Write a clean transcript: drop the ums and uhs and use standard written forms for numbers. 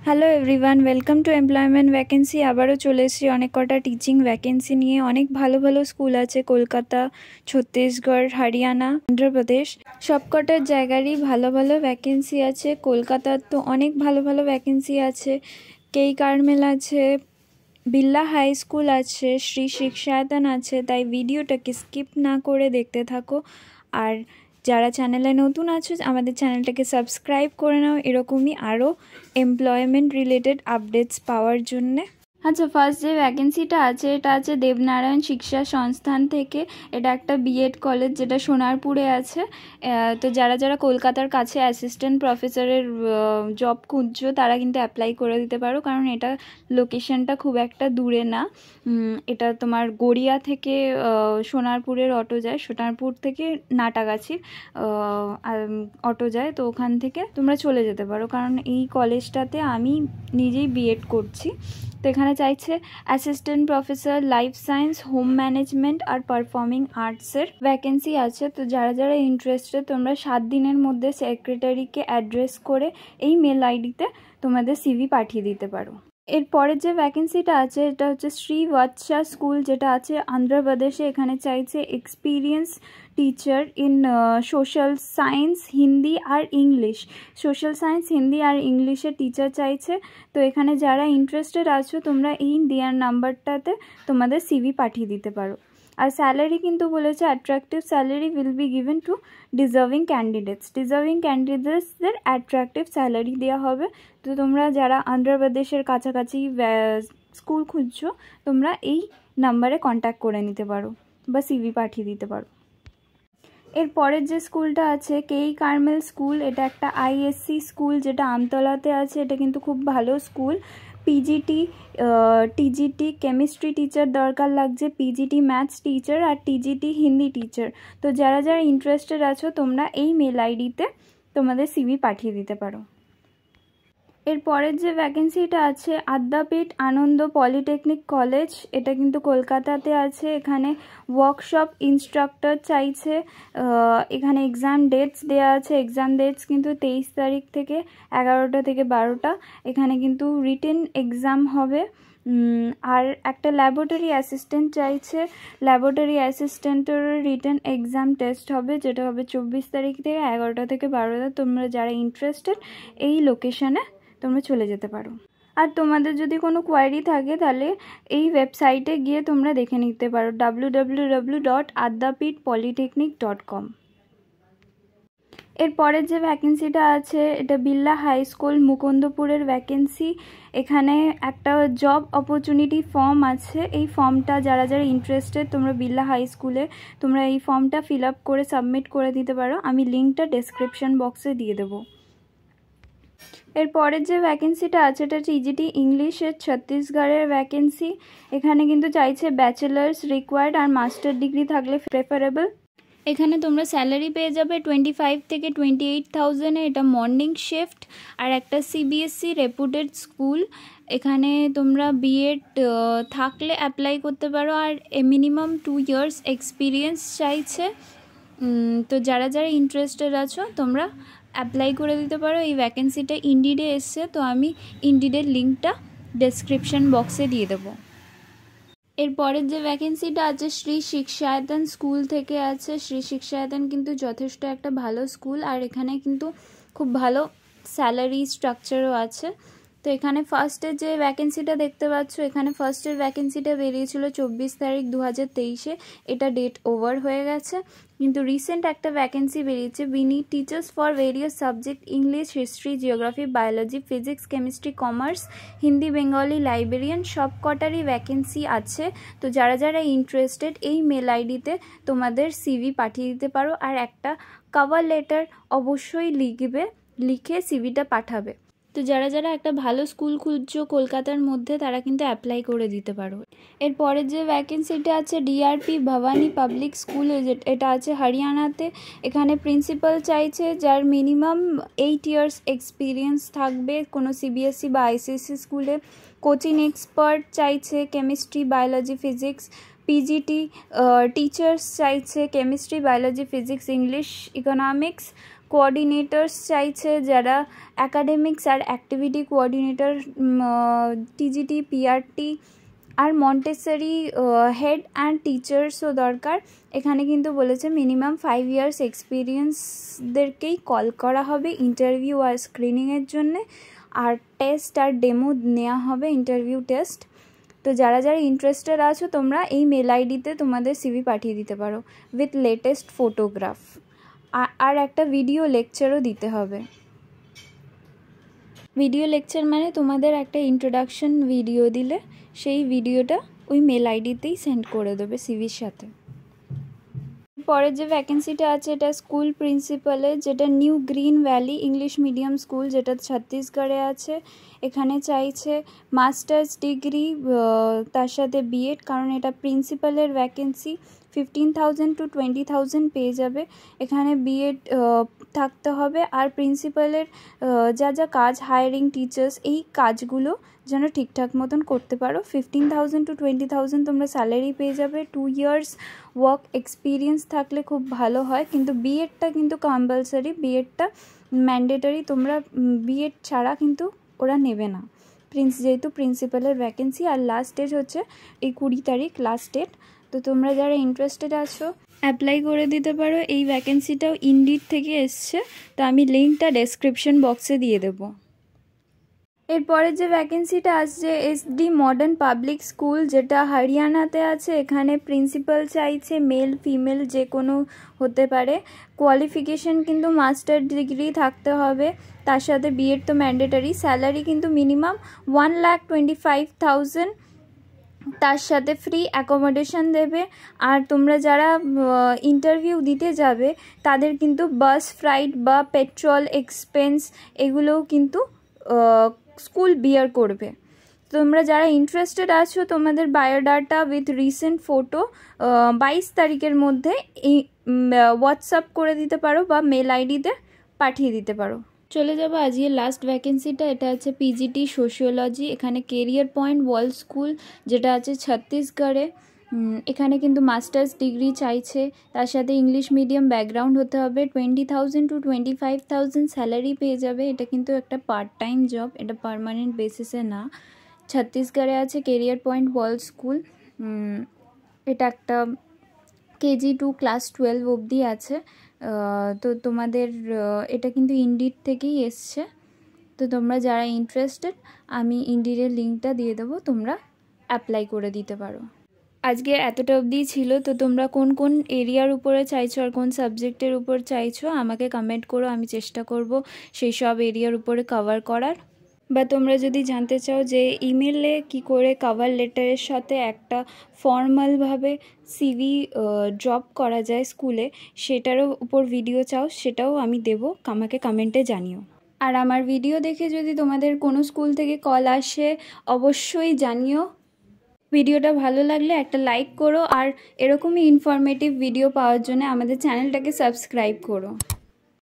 Hello everyone, welcome to employment vacancy. আবারও চলে এসেছি অনেক কটা টিচিং ভ্যাকেন্সি নিয়ে। অনেক ভালো ভালো স্কুল আছে কলকাতা, ছত্তিশগড়, হরিয়ানা, অন্ধ্রপ্রদেশ, সব কটার জায়গারই ভালো ভালো ভ্যাকেন্সি আছে। কলকাতার তো অনেক ভালো ভালো ভ্যাকেন্সি আছে। কেই কারমেল আছে, বিড়লা হাই স্কুল আছে, শ্রী শিক্ষায়তন আছে। তাই ভিডিওটাকে স্কিপ না করে দেখতে থাকো। আর যারা চ্যানেলে নতুন আছো আমাদের চ্যানেলটাকে সাবস্ক্রাইব করে নাও এরকমই আরও এমপ্লয়মেন্ট রিলেটেড আপডেটস পাওয়ার জন্যে। আচ্ছা, ফার্স্ট যে ভ্যাকেন্সিটা আছে এটা আছে দেবনারায়ণ শিক্ষা সংস্থান থেকে। এটা একটা বিএড কলেজ যেটা সোনারপুরে আছে। তো যারা যারা কলকাতার কাছে অ্যাসিস্ট্যান্ট প্রফেসরের জব খুঁজছো তারা কিন্তু অ্যাপ্লাই করে দিতে পারো, কারণ এটা লোকেশনটা খুব একটা দূরে না। এটা তোমার গড়িয়া থেকে সোনারপুরের অটো যায়, সোনারপুর থেকে নাটাগাছির অটো যায়, তো ওখান থেকে তোমরা চলে যেতে পারো, কারণ এই কলেজটাতে আমি নিজেই বিএড করছি। তো এখানে চাইছে assistant professor life science, home management আর পারফর্মিং আর্টসের ভ্যাকেন্সি আছে। তো যারা যারা ইন্টারেস্টেড তোমরা 7 দিনের মধ্যে সেক্রেটারিকে অ্যাড্রেস করে এই মেল আইডিতে তোমাদের সিভি পাঠিয়ে দিতে পারো। এরপরের যে ভ্যাকেন্সিটা আছে এটা হচ্ছে শ্রী বৎসা স্কুল, যেটা আছে অন্ধ্রপ্রদেশে। এখানে চাইছে experience teacher in social science, Hindi আর ইংলিশ। সোশ্যাল সায়েন্স, হিন্দি আর ইংলিশের টিচার চাইছে। তো এখানে যারা ইন্টারেস্টেড আছো তোমরা এই দেওয়ার নাম্বারটাতে তোমাদের সিভি পাঠিয়ে দিতে পারো। আর স্যালারি কিন্তু বলেছে attractive salary will be given to deserving candidates. Deserving ক্যান্ডিডেটসদের অ্যাট্রাকটিভ স্যালারি দেওয়া হবে। তো তোমরা যারা অন্ধ্রপ্রদেশের কাছাকাছি স্কুল খুঁজছো তোমরা এই নাম্বারে কন্ট্যাক্ট করে নিতে পারো বা সিভি পাঠিয়ে দিতে পারো। এরপরের যে স্কুলটা আছে কেই কারমেল স্কুল। এটা একটা আইএসসি স্কুল যেটা আমতলাতে আছে। এটা কিন্তু খুব ভালো school. PGT, TGT chemistry teacher দরকার লাগছে, পিজিটি ম্যাথস টিচার আর টিজিটি হিন্দি টিচার। তো যারা যারা ইন্টারেস্টেড আছো তোমরা এই মেল আইডিতে তোমাদের সিভি পাঠিয়ে দিতে পারো। এরপরের যে ভ্যাকেন্সিটা আছে আদ্যাপীঠ আনন্দ পলিটেকনিক কলেজ। এটা কিন্তু কলকাতাতে আছে। এখানে ওয়ার্কশপ ইনস্ট্রাক্টর চাইছে। এখানে এক্সাম ডেটস দেওয়া আছে। এক্সাম ডেটস কিন্তু 23 তারিখ থেকে 11টা থেকে 12টা। এখানে কিন্তু রিটেন এক্সাম হবে। আর একটা ল্যাবরেটরি অ্যাসিস্ট্যান্ট চাইছে। ল্যাবরেটরি অ্যাসিস্ট্যান্টের রিটেন এক্সাম টেস্ট হবে, যেটা হবে 24 তারিখ থেকে 11টা থেকে 12টা। তোমরা যারা ইন্টারেস্টেড এই লোকেশনে তোমরা চলে যেতে পারো। আর তোমাদের যদি কোনো কোয়ারি থাকে তাহলে এই ওয়েবসাইটে গিয়ে তোমরা দেখে নিতে পারো www.adyapitpolytechnic.com। এরপরের যে ভ্যাকেন্সিটা আছে এটা বিড়লা হাই স্কুল মুকুন্দপুরের ভ্যাকেন্সি। এখানে একটা জব অপরচুনিটি ফর্ম আছে। এই ফর্মটা যারা যারা ইন্টারেস্টেড তোমরা বিড়লা হাই স্কুলে তোমরা এই ফর্মটা ফিল আপ করে সাবমিট করে দিতে পারো। আমি লিঙ্কটা ডেসক্রিপশন বক্সে দিয়ে দেবো। এরপরের যে ভ্যাকেন্সিটা আছে এটা টিজিটি ইংলিশের ছত্তিশগড়ের ভ্যাকেন্সি। এখানে কিন্তু চাইছে ব্যাচেলার্স রিকোয়ার্ড আর মাস্টার ডিগ্রি থাকলে প্রেফারেবল। এখানে তোমরা স্যালারি পেয়ে যাবে 25 থেকে 28,000। এটা মর্নিং শিফট আর একটা সিবিএসসি রেপুটেড স্কুল। এখানে তোমরা বিএড থাকলে অ্যাপ্লাই করতে পারো আর মিনিমাম 2 ইয়ার্স এক্সপিরিয়েন্স চাইছে। তো যারা যারা ইন্টারেস্টেড আছো তোমরা অ্যাপ্লাই করে দিতে পারো। এই ভ্যাকেন্সিটা ইন্ডিডে এসছে, তো আমি ইন্ডিডের লিঙ্কটা ডেসক্রিপশন বক্সে দিয়ে দেবো। এরপরের যে ভ্যাকেন্সিটা আছে শ্রী শিক্ষায়তন স্কুল থেকে আছে। শ্রী শিক্ষায়তন কিন্তু যথেষ্ট একটা ভালো স্কুল আর এখানে কিন্তু খুব ভালো স্যালারি স্ট্রাকচারও আছে। তো এখানে ফার্স্টের যে ভ্যাকেন্সিটা দেখতে পাচ্ছ, এখানে ফার্স্টের ভ্যাকেন্সিটা বেরিয়েছিল 24 তারিখ 2023-এ। এটা ডেট ওভার হয়ে গেছে, কিন্তু রিসেন্ট একটা ভ্যাকেন্সি বেরিয়েছে we need teachers for various subject English, history, geography, biology, physics, chemistry, commerce, Hindi, Bengali, librarian সব কটারই ভ্যাকেন্সি আছে। তো যারা যারা ইন্টারেস্টেড এই মেল আইডিতে তোমাদের সিভি পাঠিয়ে দিতে পারো আর একটা কভার লেটার অবশ্যই লিখে সিভিটা পাঠাবে। তো যারা যারা একটা ভালো স্কুল খুঁজছো কলকাতার মধ্যে তারা কিন্তু অ্যাপ্লাই করে দিতে পারো। এরপরের যে ভ্যাকেন্সিটা আছে ডিআরপি ভবানী পাবলিক স্কুল, এটা আছে হরিয়ানাতে। এখানে প্রিন্সিপাল চাইছে যার মিনিমাম 8 ইয়ার্স এক্সপিরিয়েন্স থাকবে কোনো সিবিএসসি বা আইসিএসসি স্কুলে। কোচিং এক্সপার্ট চাইছে chemistry, biology, physics. PGT teachers চাইছে chemistry, biology, physics, English, economics. Coordinators চাইছে, যারা অ্যাকাডেমিক্স আর অ্যাক্টিভিটি কোঅর্ডিনেটর, টিজিটি, পিআরটি আর মন্টেসরি হেড অ্যান্ড টিচার্সও দরকার। এখানে কিন্তু বলেছে মিনিমাম 5 ইয়ার্স এক্সপিরিয়েন্সদেরকেই কল করা হবে ইন্টারভিউ আর স্ক্রিনিংয়ের জন্যে, আর টেস্ট আর ডেমো নেওয়া হবে, ইন্টারভিউ টেস্ট। তো যারা যারা ইন্টারেস্টেড আছো তোমরা এই মেল আইডিতে তোমাদের সিভি পাঠিয়ে দিতে পারো উইথ লেটেস্ট ফটোগ্রাফ, আর একটা ভিডিও লেকচারও দিতে হবে। ভিডিও লেকচার মানে তোমাদের একটা ইন্ট্রোডাকশন ভিডিও দিলে সেই ভিডিওটা ওই মেল আইডিতেই সেন্ড করে দেবে সিভির সাথে। পরের যে ভ্যাকেন্সিটা আছে এটা স্কুল প্রিন্সিপালে, যেটা new green valley English medium school, যেটা ছত্তিশগড়ে আছে। এখানে চাইছে মাস্টার্স ডিগ্রি তার সাথে বিএড, কারণ এটা প্রিন্সিপালের ভ্যাকেন্সি। 15,000 to 20,000 পেয়ে যাবে। এখানে বিএড থাকতে হবে, আর প্রিন্সিপালের যা যা কাজ, হায়ারিং টিচার্স, এই কাজগুলো যেন ঠিকঠাক মতন করতে পারো। 15,000 to 20,000 তোমরা স্যালারি পেয়ে যাবে। 2 ইয়ার্স ওয়ার্ক এক্সপিরিয়েন্স থাকলে খুব ভালো হয়, কিন্তু বিএডটা কিন্তু কম্পালসারি, বিএডটা ম্যান্ডেটরি, তোমরা বিএড ছাড়া কিন্তু ওরা নেবে না, যেহেতু প্রিন্সিপালের ভ্যাকেন্সি। আর লাস্ট ডেট হচ্ছে এই 20 তারিখ লাস্ট ডেট। তো তোমরা যারা ইন্টারেস্টেড আছো অ্যাপ্লাই করে দিতে পারো। এই ভ্যাকেন্সিটাও ইনডিড থেকে এসছে, তো আমি লিঙ্কটা ডেসক্রিপশন বক্সে দিয়ে দেবো। এরপরে যে ভ্যাকেন্সিটা আসছে এসডি মডার্ন পাবলিক স্কুল, যেটা হরিয়ানাতে আছে। এখানে প্রিন্সিপাল চাইছে মেল ফিমেল যে কোনো হতে পারে। কোয়ালিফিকেশান কিন্তু মাস্টার ডিগ্রি থাকতে হবে, তার সাথে বিএড তো ম্যান্ডেটারি। স্যালারি কিন্তু মিনিমাম 1,25,000, তার সাথে ফ্রি অ্যাকোমোডেশন দেবে। আর তোমরা যারা ইন্টারভিউ দিতে যাবে তাদের কিন্তু বাস ফ্লাইট বা পেট্রোল এক্সপেন্স এগুলোও কিন্তু স্কুল বিয়ার করবে। তোমরা যারা ইন্টারেস্টেড আছো তোমাদের বায়োডাটা উইথ রিসেন্ট ফটো 22 তারিখের মধ্যে এই হোয়াটসঅ্যাপ করে দিতে পারো বা মেল আইডিতে পাঠিয়ে দিতে পারো। চলে যাবো আজকে লাস্ট ভ্যাকেন্সিটা, এটা আছে পিজিটি সোশিওলজি। এখানে কেরিয়ার পয়েন্ট ওয়ার্ল্ড স্কুল, যেটা আছে ছত্তিশগড়ে। এখানে কিন্তু মাস্টার্স ডিগ্রি চাইছে, তার সাথে ইংলিশ মিডিয়াম ব্যাকগ্রাউন্ড হতে হবে। 20,000 to 25,000 স্যালারি পেয়ে যাবে। এটা কিন্তু একটা পার্ট টাইম জব, এটা পার্মানেন্ট বেসিসে না। ছত্তিশগড়ে আছে কেরিয়ার পয়েন্ট ওয়ার্ল্ড স্কুল। এটা একটা কেজি টু ক্লাস 12 অবধি আছে। তো তোমাদের এটা কিন্তু ইনডিড থেকেই এসছে। তো তোমরা যারা ইন্টারেস্টেড আমি ইনডিডের লিঙ্কটা দিয়ে দেবো, তোমরা অ্যাপ্লাই করে দিতে পারো। আজকে এতটা অবধি ছিল। তো তোমরা কোন কোন এরিয়ার উপরে চাইছো আর কোন সাবজেক্টের উপর চাইছো আমাকে কমেন্ট করো, আমি চেষ্টা করব সেই সব এরিয়ার উপরে কভার করার। বা তোমরা যদি জানতে চাও যে ইমেলে কি করে কভার লেটারের সাথে একটা ফর্মালভাবে সিভি ড্রপ করা যায় স্কুলে, সেটারও উপর ভিডিও চাও, সেটাও আমি দেবো, আমাকে কমেন্টে জানিও। আর আমার ভিডিও দেখে যদি তোমাদের কোনো স্কুল থেকে কল আসে অবশ্যই জানিও। ভিডিওটা ভালো লাগলে একটা লাইক করো, আর এরকমই ইনফরমেটিভ ভিডিও পাওয়ার জন্য আমাদের চ্যানেলটাকে সাবস্ক্রাইব করো।